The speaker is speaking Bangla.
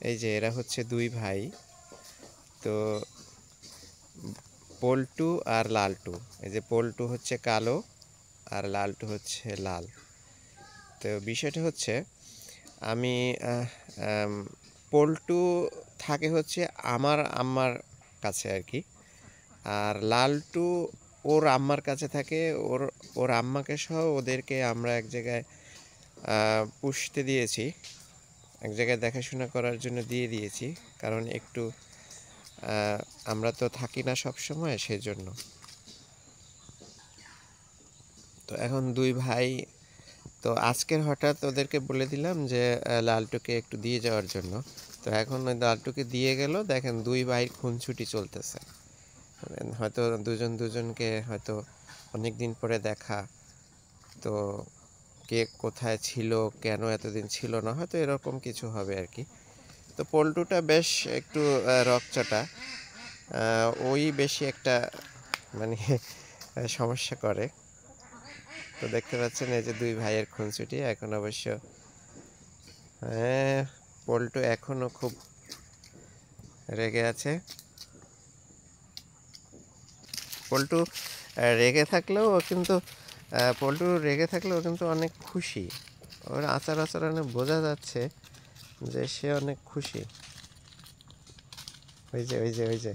এই যে এরা হচ্ছে দুই ভাই। তো পল্টু আর লালটু। এই যে পল্টু হচ্ছে কালো আর লালটু হচ্ছে লাল। তো বিষয়টা হচ্ছে আমি পল্টু থাকে হচ্ছে আমার আম্মার কাছে আর কি। আর লালটু ওর আম্মার কাছে থাকে। ওর ওর আম্মাকে সহ ওদেরকে আমরা এক জায়গায় পুষতে দিয়েছি, এক জায়গায় দেখাশোনা করার জন্য দিয়ে দিয়েছি। কারণ একটু আমরা তো থাকি না সব সময়, সেজন্য। তো এখন দুই ভাই, তো আজকের হঠাৎ ওদেরকে বলে দিলাম যে লালটুকে একটু দিয়ে যাওয়ার জন্য। তো এখন ওই লালটুকে দিয়ে গেল, দেখেন দুই ভাই খুনছুটি চলতেছে। হয়তো দুজন দুজনকে হয়তো অনেক দিন পরে দেখা, তো কে কোথায় ছিল, কেন এতদিন ছিল না, হয়তো এরকম কিছু হবে আর কি। তো পল্টুটা বেশ একটু রকচটা, ওই বেশি একটা মানে সমস্যা করে। তো দেখতে পাচ্ছেন এই যে দুই ভাইয়ের খুনসুটি। এখন অবশ্য হ্যাঁ, পল্টু এখনো খুব রেগে আছে। পল্টু রেগে থাকলেও ও কিন্তু পল্টু রেগে থাকলেও কিন্তু অনেক খুশি। ওর আচার আচরণে বোঝা যাচ্ছে যে সে অনেক খুশি। ওই যে